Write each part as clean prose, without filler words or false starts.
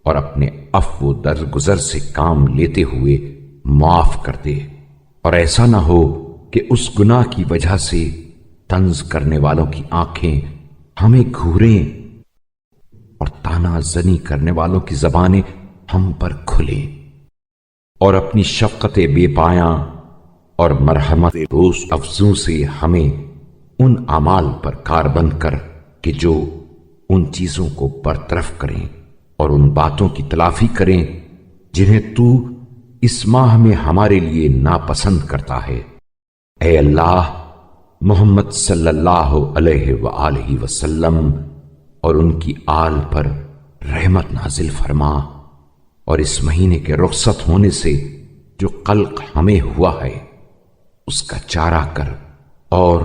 اور اپنے عفو درگزر سے کام لیتے ہوئے معاف کر دے، اور ایسا نہ ہو کہ اس گناہ کی وجہ سے طنز کرنے والوں کی آنکھیں ہمیں گھوریں اور طعنہ زنی کرنے والوں کی زبانیں ہم پر کھلیں، اور اپنی شفقت بے پایاں اور مرحمت روز افزوں سے ہمیں ان اعمال پر کاربند کر کہ جو ان چیزوں کو برطرف کریں اور ان باتوں کی تلافی کریں جنہیں تو اس ماہ میں ہمارے لیے ناپسند کرتا ہے۔ اے اللہ، محمد صلی اللہ علیہ وآلہ وسلم اور ان کی آل پر رحمت نازل فرما، اور اس مہینے کے رخصت ہونے سے جو قلق ہمیں ہوا ہے اس کا چارہ کر، اور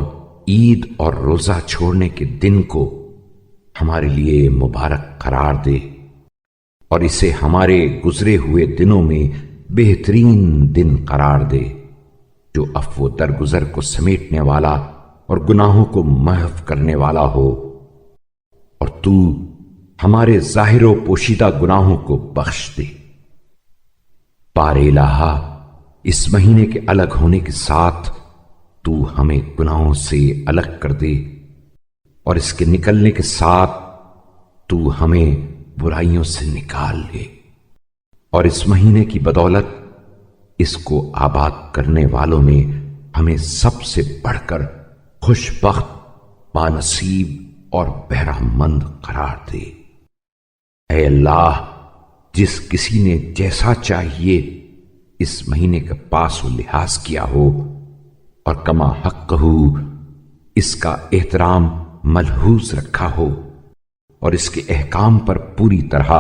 عید اور روزہ چھوڑنے کے دن کو ہمارے لیے مبارک قرار دے، اور اسے ہمارے گزرے ہوئے دنوں میں بہترین دن قرار دے، جو عفو درگزر کو سمیٹنے والا اور گناہوں کو محو کرنے والا ہو، اور تو ہمارے ظاہر و پوشیدہ گناہوں کو بخش دے۔ پارے الہا، اس مہینے کے الگ ہونے کے ساتھ تو ہمیں گناہوں سے الگ کر دے، اور اس کے نکلنے کے ساتھ تو ہمیں برائیوں سے نکال لے، اور اس مہینے کی بدولت اس کو آباد کرنے والوں میں ہمیں سب سے بڑھ کر خوش بخت، بانصیب اور بہرہ مند قرار دے۔ اے اللہ، جس کسی نے جیسا چاہیے اس مہینے کا پاس و لحاظ کیا ہو اور کما حق ہو اس کا احترام ملحوظ رکھا ہو، اور اس کے احکام پر پوری طرح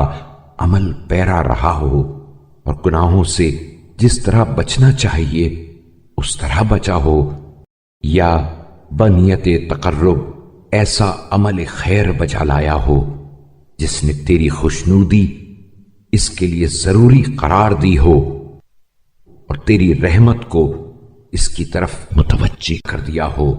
عمل پیرا رہا ہو، اور گناہوں سے جس طرح بچنا چاہیے اس طرح بچا ہو، یا بنیت تقرب ایسا عمل خیر بجا لایا ہو جس نے تیری خوشنودی اس کے لیے ضروری قرار دی ہو، اور تیری رحمت کو اس کی طرف متوجہ کر دیا ہو،